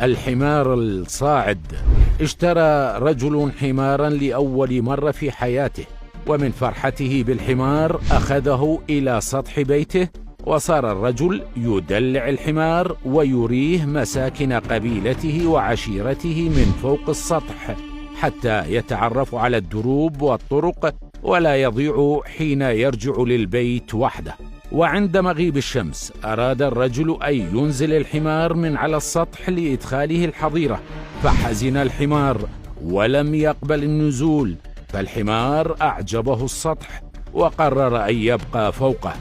الحمار الصاعد. اشترى رجل حمارا لأول مرة في حياته، ومن فرحته بالحمار أخذه إلى سطح بيته، وصار الرجل يدلع الحمار ويريه مساكن قبيلته وعشيرته من فوق السطح حتى يتعرف على الدروب والطرق ولا يضيع حين يرجع للبيت وحده. وعند مغيب الشمس أراد الرجل أن ينزل الحمار من على السطح لإدخاله الحظيرة، فحزن الحمار ولم يقبل النزول، فالحمار أعجبه السطح وقرر أن يبقى فوقه.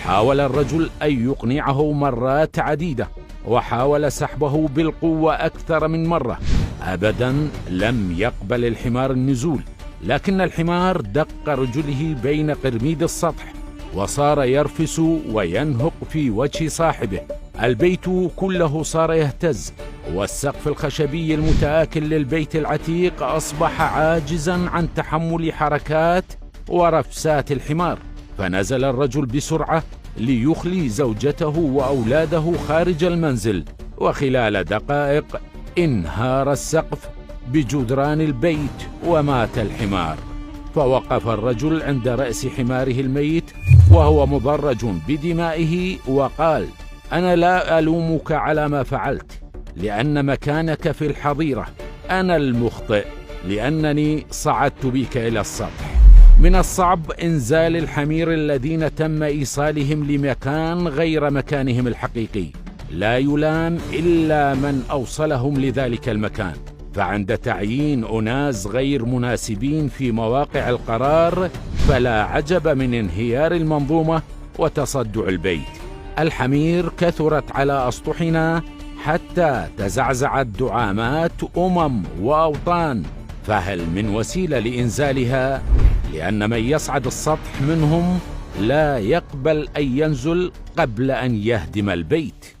حاول الرجل أن يقنعه مرات عديدة، وحاول سحبه بالقوة أكثر من مرة، أبدا لم يقبل الحمار النزول، لكن الحمار دق رجله بين قرميد السطح وصار يرفس وينهق في وجه صاحبه. البيت كله صار يهتز، والسقف الخشبي المتآكل للبيت العتيق أصبح عاجزا عن تحمل حركات ورفسات الحمار، فنزل الرجل بسرعة ليخلي زوجته وأولاده خارج المنزل، وخلال دقائق انهار السقف بجدران البيت ومات الحمار. فوقف الرجل عند رأس حماره الميت وهو مضرج بدمائه وقال: أنا لا ألومك على ما فعلت، لأن مكانك في الحظيرة، أنا المخطئ لأنني صعدت بك إلى السطح. من الصعب إنزال الحمير الذين تم إيصالهم لمكان غير مكانهم الحقيقي، لا يلام إلا من أوصلهم لذلك المكان، فعند تعيين أناس غير مناسبين في مواقع القرار فلا عجب من انهيار المنظومة وتصدع البيت. الحمير كثرت على أسطحنا حتى تزعزعت دعامات وأوطان، فهل من وسيلة لإنزالها؟ لأن من يصعد السطح منهم لا يقبل أن ينزل قبل أن يهدم البيت.